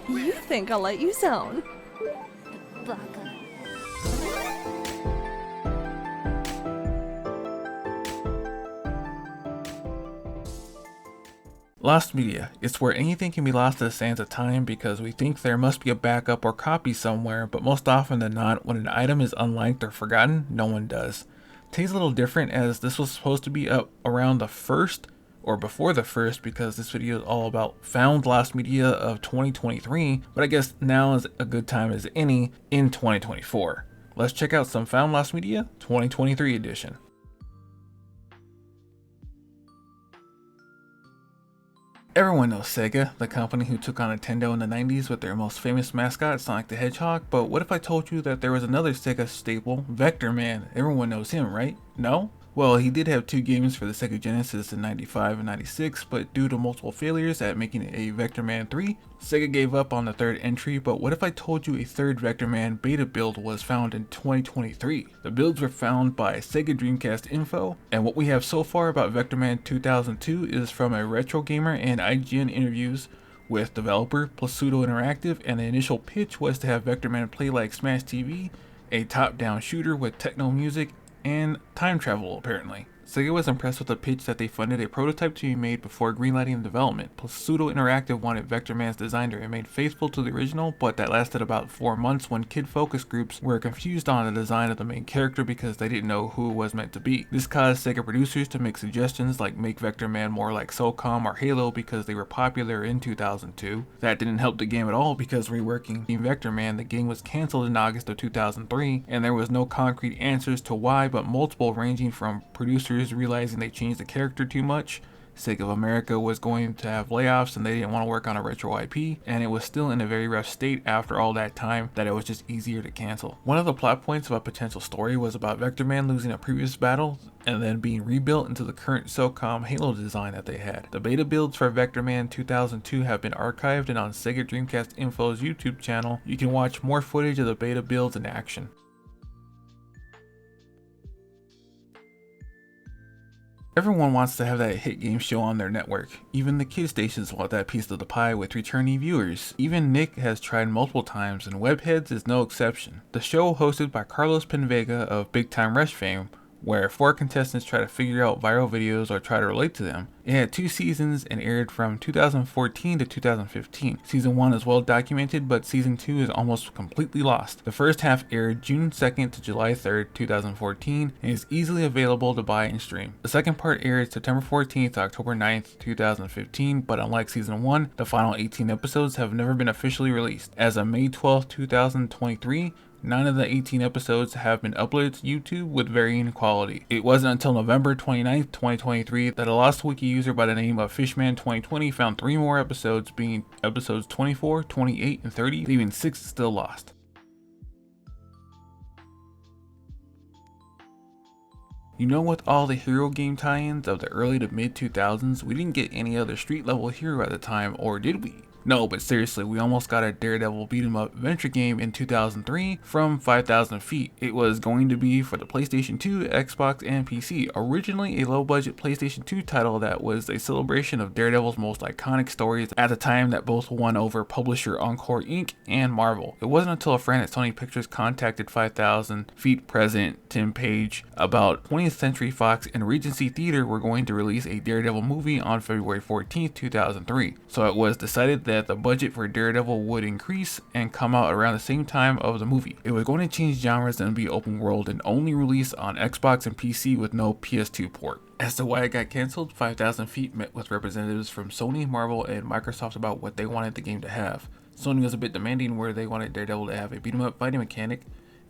You think I'll let you zone? Baka. Lost media. It's where anything can be lost to the sands of time because we think there must be a backup or copy somewhere, but most often than not, when an item is unliked or forgotten, no one does. Today's a little different as this was supposed to be up around the 1st or before the 1st because this video is all about found lost media of 2023, but I guess now is a good time as any in 2024. Let's check out some found lost media 2023 edition. Everyone knows Sega, the company who took on Nintendo in the 90s with their most famous mascot, Sonic the Hedgehog, but what if I told you that there was another Sega staple, Vector Man? Everyone knows him, right? No? Well, he did have 2 games for the Sega Genesis in 95 and 96, but due to multiple failures at making a Vector Man 3, Sega gave up on the 3rd entry. But what if I told you a 3rd Vector Man beta build was found in 2023? The builds were found by Sega Dreamcast Info, and what we have so far about Vector Man 2002 is from a Retro Gamer and IGN interviews with developer Plasudo Interactive, and the initial pitch was to have Vector Man play like Smash TV, a top-down shooter with techno music, and time travel apparently. Sega was impressed with the pitch that they funded a prototype to be made before greenlighting the development. Plus, Pseudo Interactive wanted Vector Man's design to remain faithful to the original, but that lasted about 4 months when kid focus groups were confused on the design of the main character because they didn't know who it was meant to be. This caused Sega producers to make suggestions like make Vector Man more like SOCOM or Halo because they were popular in 2002. That didn't help the game at all because reworking Vector Man, the game was cancelled in August of 2003, and there was no concrete answers to why, but multiple ranging from producers realizing they changed the character too much, Sega of America was going to have layoffs and they didn't want to work on a retro IP, and it was still in a very rough state after all that time that it was just easier to cancel. One of the plot points of a potential story was about Vector Man losing a previous battle and then being rebuilt into the current SOCOM Halo design that they had. The beta builds for Vector Man 2002 have been archived, and on Sega Dreamcast Info's YouTube channel you can watch more footage of the beta builds in action. Everyone wants to have that hit game show on their network. Even the kid stations want that piece of the pie with returning viewers. Even Nick has tried multiple times, and Webheads is no exception. The show, hosted by Carlos Penvega of Big Time Rush fame, where 4 contestants try to figure out viral videos or try to relate to them. It had 2 seasons and aired from 2014 to 2015. Season 1 is well documented, but Season 2 is almost completely lost. The first half aired June 2nd to July 3rd, 2014, and is easily available to buy and stream. The second part aired September 14th to October 9th, 2015, but unlike Season 1, the final 18 episodes have never been officially released. As of May 12th, 2023, 9 of the 18 episodes have been uploaded to YouTube with varying quality. It wasn't until November 29th, 2023 that a Lost Wiki user by the name of Fishman2020 found 3 more episodes, being episodes 24, 28, and 30, leaving 6 still lost. You know, with all the hero game tie-ins of the early to mid 2000s, we didn't get any other street level hero at the time, or did we? No, but seriously, we almost got a Daredevil beat-em-up adventure game in 2003 from 5,000 Feet. It was going to be for the PlayStation 2, Xbox, and PC. Originally a low-budget PlayStation 2 title that was a celebration of Daredevil's most iconic stories at the time that both won over publisher Encore Inc. and Marvel. It wasn't until a friend at Sony Pictures contacted 5,000 Feet president Tim Page about 20th Century Fox and Regency Theater were going to release a Daredevil movie on February 14th, 2003. So it was decided that the budget for Daredevil would increase and come out around the same time of the movie. It was going to change genres and be open world and only release on Xbox and PC with no PS2 port. As to why it got cancelled, 5,000 Feet met with representatives from Sony, Marvel, and Microsoft about what they wanted the game to have. Sony was a bit demanding where they wanted Daredevil to have a beat-em-up fighting mechanic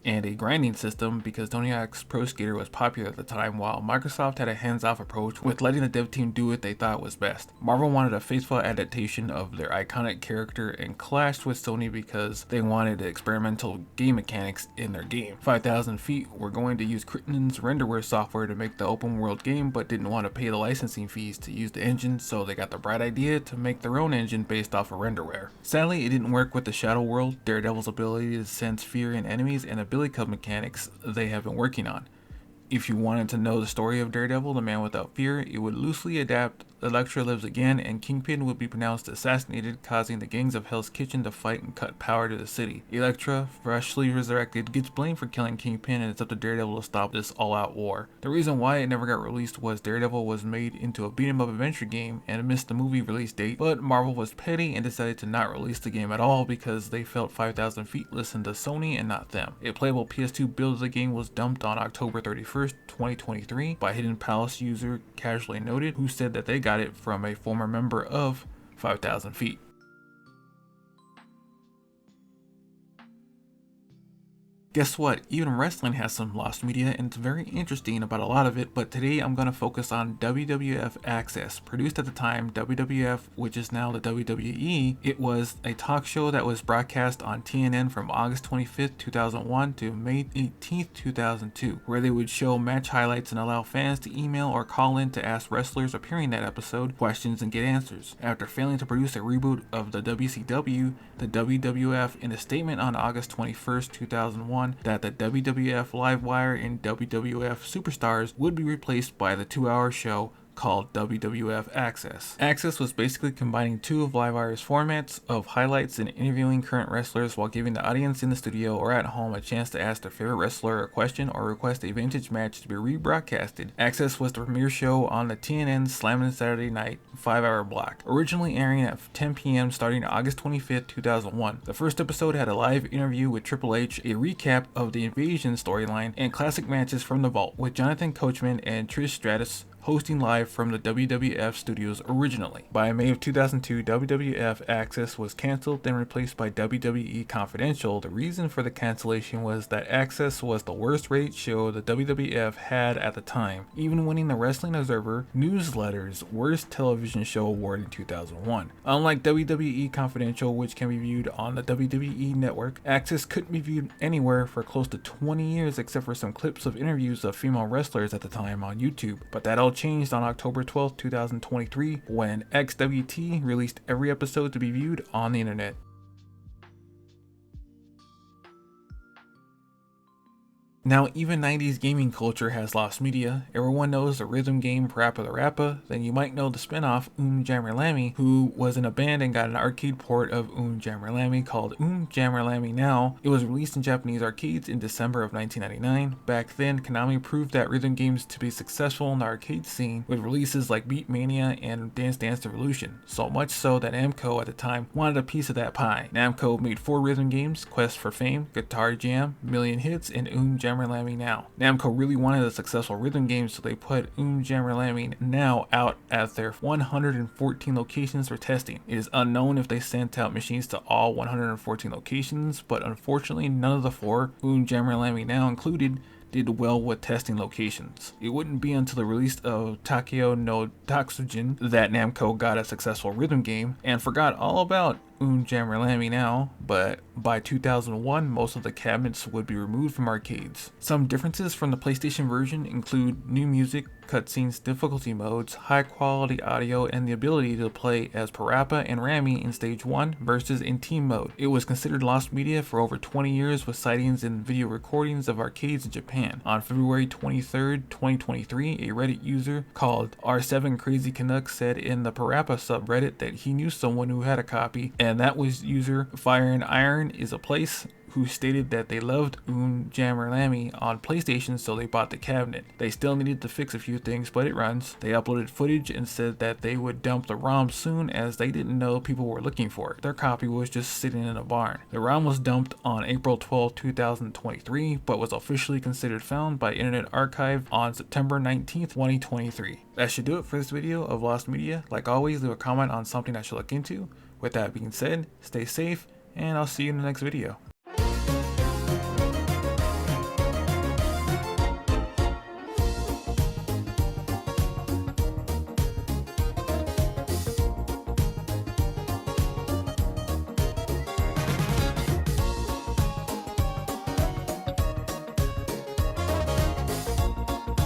and a grinding system because Tony Hawk's Pro Skater was popular at the time, while Microsoft had a hands-off approach with letting the dev team do what they thought was best. Marvel wanted a faithful adaptation of their iconic character and clashed with Sony because they wanted experimental game mechanics in their game. 5,000 Feet were going to use Crittenden's renderware software to make the open world game, but didn't want to pay the licensing fees to use the engine, so they got the bright idea to make their own engine based off of renderware. Sadly, it didn't work with the Shadow World, Daredevil's ability to sense fear in enemies, and ability cub mechanics they have been working on. If you wanted to know the story of Daredevil, the Man Without Fear, it would loosely adapt Elektra lives again and Kingpin would be pronounced assassinated, causing the gangs of Hell's Kitchen to fight and cut power to the city. Elektra, freshly resurrected, gets blamed for killing Kingpin and it's up to Daredevil to stop this all-out war. The reason why it never got released was Daredevil was made into a beat-em-up adventure game and missed the movie release date, but Marvel was petty and decided to not release the game at all because they felt 5,000 Feet listened to Sony and not them. A playable PS2 build of the game was dumped on October 31st, 2023 by Hidden Palace user Casually Noted, who said that they got it from a former member of 5,000 Feet. Guess what? Even wrestling has some lost media and it's very interesting about a lot of it, but today I'm going to focus on WWF Access. Produced at the time WWF, which is now the WWE, it was a talk show that was broadcast on TNN from August 25th, 2001 to May 18th, 2002, where they would show match highlights and allow fans to email or call in to ask wrestlers appearing in that episode questions and get answers. After failing to produce a reboot of the WCW, the WWF, in a statement on August 21st, 2001, that the WWF Livewire and WWF Superstars would be replaced by the 2-hour show called WWF Access. Access was basically combining two of Livewire's formats of highlights and interviewing current wrestlers while giving the audience in the studio or at home a chance to ask their favorite wrestler a question or request a vintage match to be rebroadcasted. Access was the premiere show on the TNN Slammin' Saturday Night 5-hour block, originally airing at 10 p.m. starting August 25th, 2001. The first episode had a live interview with Triple H, a recap of the Invasion storyline, and classic matches from the Vault, with Jonathan Coachman and Trish Stratus hosting live from the WWF studios originally. By May of 2002, WWF Access was cancelled, then replaced by WWE Confidential. The reason for the cancellation was that Access was the worst rated show the WWF had at the time, even winning the Wrestling Observer Newsletter's Worst Television Show Award in 2001. Unlike WWE Confidential, which can be viewed on the WWE Network, Access couldn't be viewed anywhere for close to 20 years except for some clips of interviews of female wrestlers at the time on YouTube. But that all changed on October 12, 2023, when XWT released every episode to be viewed on the internet. Now, even 90s gaming culture has lost media. Everyone knows the rhythm game Parappa the Rappa. Then you might know the spin-off Jammer Lammy, who was in a band and got an arcade port of Jammer Lammy called Jammer Lammy Now. It was released in Japanese arcades in December of 1999. Back then, Konami proved that rhythm games to be successful in the arcade scene with releases like Beat Mania and Dance Dance Revolution. So much so that Namco at the time wanted a piece of that pie. Namco made 4 rhythm games: Quest for Fame, Guitar Jam, Million Hits, and Jammer Lammy Now. Namco really wanted a successful rhythm game, so they put Jammer Lammy Now out at their 114 locations for testing. It is unknown if they sent out machines to all 114 locations, but unfortunately none of the 4, Jammer Lammy Now included, did well with testing locations. It wouldn't be until the release of Takeo no Tatsujin that Namco got a successful rhythm game and forgot all about Jammer Lammy Now, but by 2001 most of the cabinets would be removed from arcades. Some differences from the PlayStation version include new music, cutscenes, difficulty modes, high quality audio, and the ability to play as Parappa and Rami in stage 1 versus in team mode. It was considered lost media for over 20 years with sightings and video recordings of arcades in Japan. On February 23rd, 2023, a Reddit user called R7 Crazy Canuck said in the Parappa subreddit that he knew someone who had a copy, and that was user Fire and Iron is a place, who stated that they loved Jammer Lammy on PlayStation, so they bought the cabinet. They still needed to fix a few things, but it runs. They uploaded footage and said that they would dump the ROM soon as they didn't know people were looking for it. Their copy was just sitting in a barn. The ROM was dumped on April 12, 2023, but was officially considered found by Internet Archive on September 19th, 2023. That should do it for this video of Lost Media. Like always, leave a comment on something I should look into. With that being said, stay safe, and I'll see you in the next video.